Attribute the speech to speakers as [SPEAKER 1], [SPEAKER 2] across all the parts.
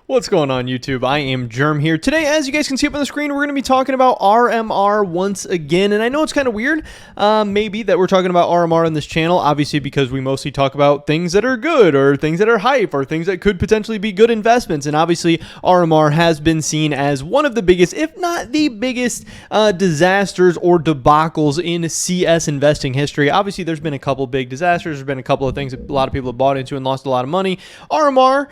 [SPEAKER 1] What's going on, YouTube? I am Germ here. Today, as you guys can see up on the screen, we're going to be talking about RMR once again. And I know it's kind of weird, maybe, that we're talking about RMR on this channel, obviously because we mostly talk about things that are good or things that are hype or things that could potentially be good investments. And obviously, RMR has been seen as one of the biggest, if not the biggest, disasters or debacles in CS investing history. Obviously, there's been a couple big disasters. There's been a couple of things that a lot of people have bought into and lost a lot of money. RMR,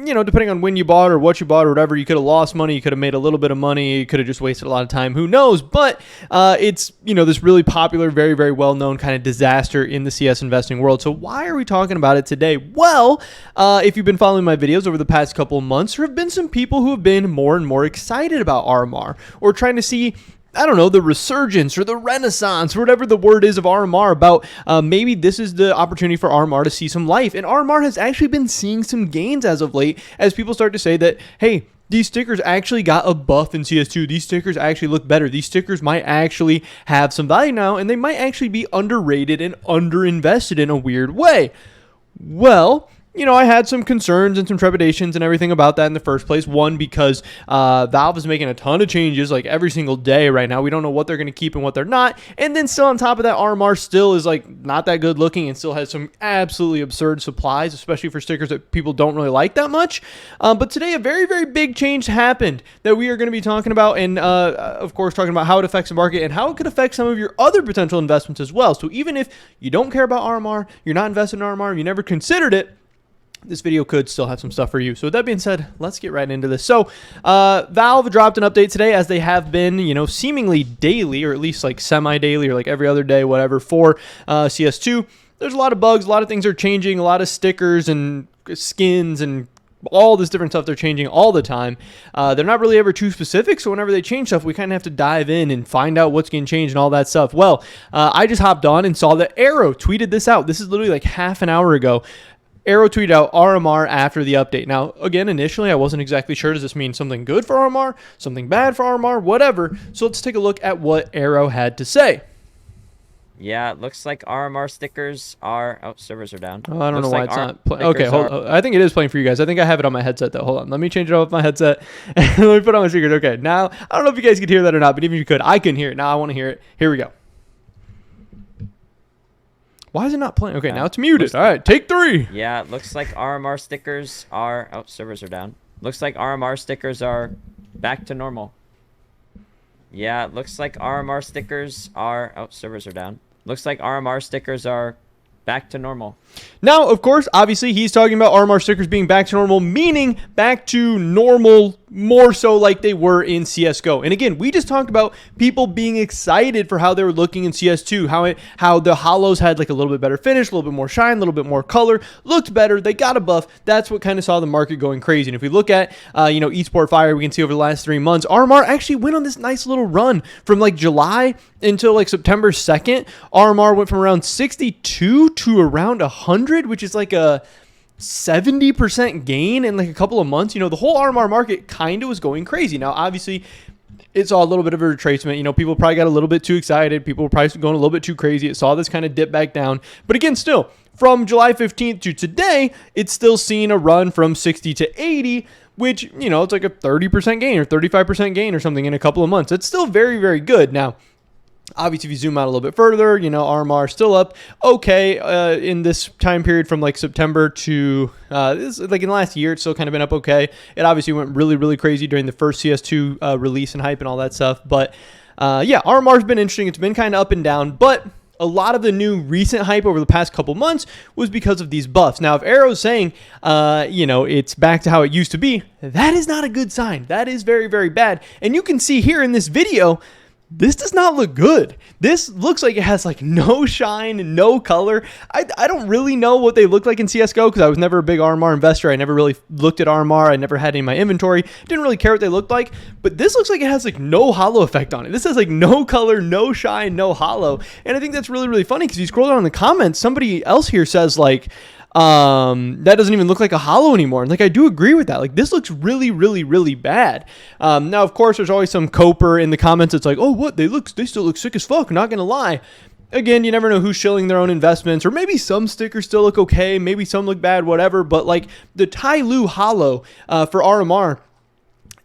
[SPEAKER 1] you know, depending on when you bought or what you bought or whatever, you could have lost money, you could have made a little bit of money, you could have just wasted a lot of time, who knows? But it's, you know, this really popular, very, very well-known kind of disaster in the CS investing world. So why are we talking about it today? Well, if you've been following my videos over the past couple of months, there have been some people who have been more and more excited about RMR or trying to see, I don't know, the resurgence or the renaissance, or whatever the word is of RMR, about maybe this is the opportunity for RMR to see some life. And RMR has actually been seeing some gains as of late, as people start to say that, hey, these stickers actually got a buff in CS2. These stickers actually look better. These stickers might actually have some value now, and they might actually be underrated and underinvested in a weird way. Well, you know, I had some concerns and some trepidations and everything about that in the first place. One, because Valve is making a ton of changes like every single day right now. We don't know what they're going to keep and what they're not. And then still on top of that, RMR still is like not that good looking and still has some absolutely absurd supplies, especially for stickers that people don't really like that much. But today, a very, very big change happened that we are going to be talking about, and of course, talking about how it affects the market and how it could affect some of your other potential investments as well. So even if you don't care about RMR, you're not invested in RMR, you never considered it, this video could still have some stuff for you. So with that being said, let's get right into this. So Valve dropped an update today, as they have been, you know, seemingly daily, or at least like semi-daily, or like every other day, whatever, for CS2. There's a lot of bugs, a lot of things are changing, a lot of stickers and skins and all this different stuff they're changing all the time. They're not really ever too specific, so whenever they change stuff, we kind of have to dive in and find out what's getting changed and all that stuff. Well, I just hopped on and saw that Arrow tweeted this out. This is literally like half an hour ago. Arrow tweeted out RMR after the update. Now, again, initially, I wasn't exactly sure. Does this mean something good for RMR, something bad for RMR, whatever? So let's take a look at what Arrow had to say.
[SPEAKER 2] Yeah, it looks like RMR stickers are... Oh, servers are down.
[SPEAKER 1] Oh, I don't know why it's not playing. Okay, hold on. I think it is playing for you guys. I think I have it on my headset, though. Hold on. Let me change it off my headset. And let me put on my speakers. Okay, now, I don't know if you guys could hear that or not, but even if you could, I can hear it. Now I want to hear it. Here we go. Why is it not playing? Okay, now it's muted. All right, take 3.
[SPEAKER 2] Yeah, it looks like RMR stickers are... Oh, servers are down. Looks like RMR stickers are back to normal. Yeah, it looks like RMR stickers are... Oh, servers are down. Looks like RMR stickers are back to normal.
[SPEAKER 1] Now, of course, obviously, he's talking about RMR stickers being back to normal, meaning back to normal more so like they were in CSGO. And again, we just talked about people being excited for how they were looking in CS2, how the hollows had like a little bit better finish, a little bit more shine, a little bit more color, looked better, they got a buff. That's what kind of saw the market going crazy. And if we look at, you know, Esport Fire, we can see over the last 3 months, RMR actually went on this nice little run from like July until like September 2nd. RMR went from around 62 to around 100, which is like a 70% gain in like a couple of months. You know, the whole RMR market kind of was going crazy. Now, obviously, it saw a little bit of a retracement. You know, people probably got a little bit too excited. People were probably going a little bit too crazy. It saw this kind of dip back down. But again, still, from July 15th to today, it's still seen a run from 60 to 80, which, you know, it's like a 30% gain or 35% gain or something in a couple of months. It's still very, very good. Now, obviously, if you zoom out a little bit further, you know, RMR still up okay in this time period from like September to this, like in the last year. It's still kind of been up okay. It obviously went really, really crazy during the first CS2 release and hype and all that stuff. But yeah, RMR's been interesting. It's been kind of up and down, but a lot of the new recent hype over the past couple months was because of these buffs. Now, if Arrow's saying, you know, it's back to how it used to be, that is not a good sign. That is very, very bad. And you can see here in this video, this does not look good. This looks like it has like no shine, no color. I don't really know what they look like in CSGO because I was never a big RMR investor. I never really looked at RMR. I never had any in my inventory. Didn't really care what they looked like. But this looks like it has like no hollow effect on it. This has like no color, no shine, no hollow. And I think that's really, really funny because you scroll down in the comments, somebody else here says like, that doesn't even look like a hollow anymore. And like, I do agree with that. Like, this looks really, really, really bad. Now, of course, there's always some coper in the comments. It's like, oh, what? They still look sick as fuck. Not going to lie. again, you never know who's shilling their own investments, or maybe some stickers still look okay, maybe some look bad, whatever. But like the Tai Lu Holo for RMR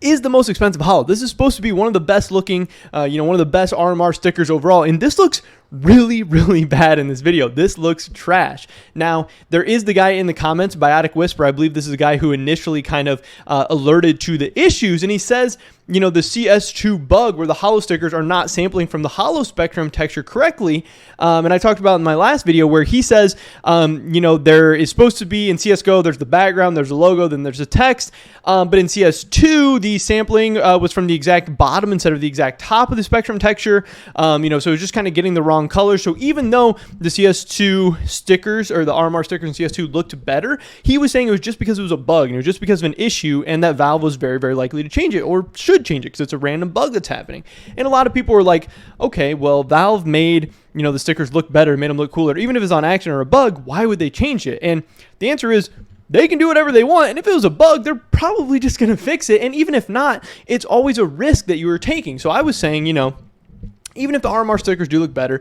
[SPEAKER 1] is the most expensive holo. This is supposed to be one of the best looking, one of the best RMR stickers overall. And this looks really, really bad in this video. This looks trash. Now, there is the guy in the comments, Biotic Whisper. I believe this is a guy who initially kind of alerted to the issues. And he says, the CS2 bug where the holo stickers are not sampling from the holo spectrum texture correctly. And I talked about in my last video where he says, there is supposed to be in CSGO, there's the background, there's a logo, then there's a text. But in CS2, the sampling was from the exact bottom instead of the exact top of the spectrum texture. So it was just kind of getting the wrong colors. So even though the CS2 stickers or the RMR stickers in CS2 looked better, he was saying it was just because it was a bug and it was just because of an issue, and that Valve was very, very likely to change it, or should change it, because it's a random bug that's happening. And a lot of people were like, okay, well, Valve made the stickers look better, made them look cooler. Even if it's on accident or a bug, why would they change it? And the answer is they can do whatever they want. And if it was a bug, they're probably just going to fix it. And even if not, it's always a risk that you are taking. So I was saying, even if the RMR stickers do look better,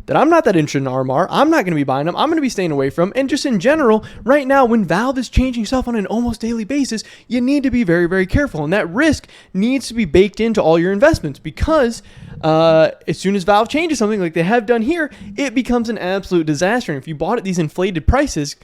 [SPEAKER 1] that I'm not that interested in RMR. I'm not going to be buying them. I'm going to be staying away from. And just in general, right now, when Valve is changing stuff on an almost daily basis, you need to be very, very careful. And that risk needs to be baked into all your investments, because as soon as Valve changes something like they have done here, it becomes an absolute disaster. And if you bought at these inflated prices,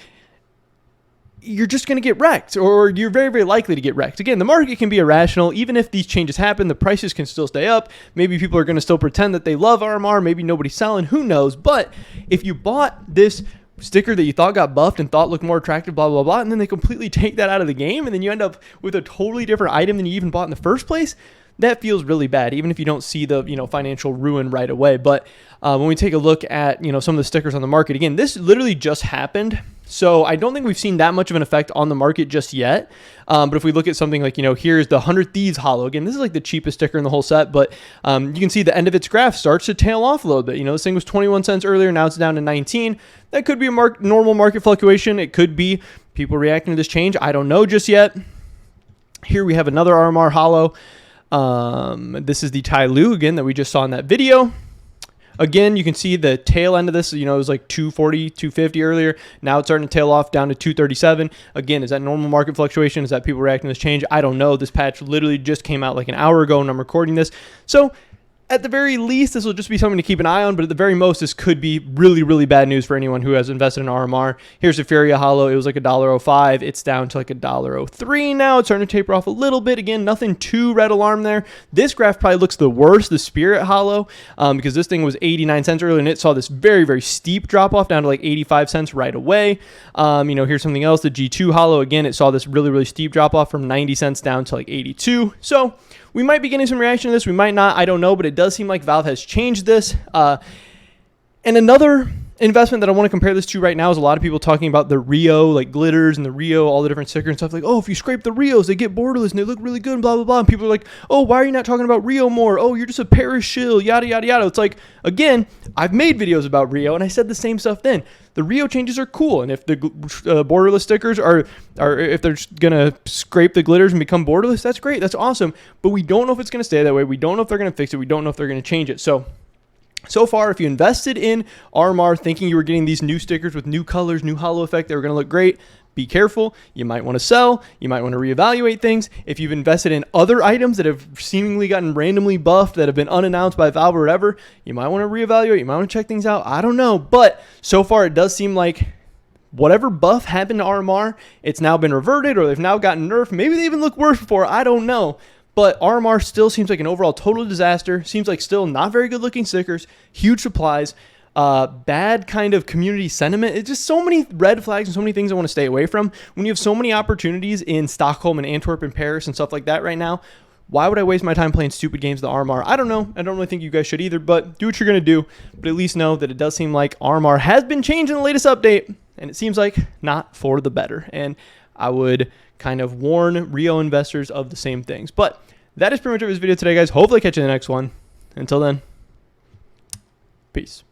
[SPEAKER 1] you're just going to get wrecked, or you're very, very likely to get wrecked. Again, the market can be irrational. Even if these changes happen, the prices can still stay up. Maybe people are going to still pretend that they love RMR. Maybe nobody's selling. Who knows? But if you bought this sticker that you thought got buffed and thought looked more attractive, blah, blah, blah, and then they completely take that out of the game, and then you end up with a totally different item than you even bought in the first place, that feels really bad, even if you don't see the financial ruin right away. But when we take a look at some of the stickers on the market, again, this literally just happened, so I don't think we've seen that much of an effect on the market just yet. But if we look at something like here's the 100 Thieves holo. Again, this is like the cheapest sticker in the whole set, but you can see the end of its graph starts to tail off a little bit. This thing was 21 cents earlier, now it's down to 19. That could be a normal market fluctuation. It could be people reacting to this change. I don't know just yet. Here we have another RMR holo. This is the Tai Lu again that we just saw in that video. Again, you can see the tail end of this, it was like 240, 250 earlier. Now it's starting to tail off down to 237. Again, is that normal market fluctuation? Is that people reacting to this change? I don't know. This patch literally just came out like an hour ago and I'm recording this. So at the very least, this will just be something to keep an eye on, but at the very most, this could be really, really bad news for anyone who has invested in RMR. Here's the Furia holo. It was like $1.05. It's down to like $1.03 now. It's starting to taper off a little bit. Again, nothing too red alarm there. This graph probably looks the worst, the Spirit holo, because this thing was 89 cents earlier, and it saw this very, very steep drop off down to like 85 cents right away. Here's something else, the G2 holo. Again, it saw this really, really steep drop off from 90 cents down to like 82. So we might be getting some reaction to this. We might not. I don't know, but it does seem like Valve has changed this. And another investment that I want to compare this to right now is a lot of people talking about the Rio, like glitters and the Rio, all the different stickers and stuff. Like, oh, if you scrape the Rios, they get borderless and they look really good and blah, blah, blah. And people are like, oh, why are you not talking about Rio more? Oh, you're just a Paris shill, yada, yada, yada. It's like, again, I've made videos about Rio and I said the same stuff then. The Rio changes are cool, and if the borderless stickers are if they're going to scrape the glitters and become borderless, that's great, that's awesome. But we don't know if it's going to stay that way. We don't know if they're going to fix it. We don't know if they're going to change it. So far, if you invested in RMR thinking you were getting these new stickers with new colors, new holo effect, they were going to look great, be careful. You might want to sell. You might want to reevaluate things. If you've invested in other items that have seemingly gotten randomly buffed, that have been unannounced by Valve or whatever, you might want to reevaluate. You might want to check things out. I don't know. But so far, it does seem like whatever buff happened to RMR, it's now been reverted, or they've now gotten nerfed. Maybe they even look worse before. I don't know. But RMR still seems like an overall total disaster. Seems like still not very good looking stickers, huge supplies, bad kind of community sentiment. It's just so many red flags and so many things I want to stay away from. When you have so many opportunities in Stockholm and Antwerp and Paris and stuff like that right now, why would I waste my time playing stupid games with the RMR? I don't know. I don't really think you guys should either, but do what you're going to do. But at least know that it does seem like RMR has been changed in the latest update, and it seems like not for the better. And I would kind of warn Rio investors of the same things. But that is pretty much it for this video today, guys. Hopefully I catch you in the next one. Until then, peace.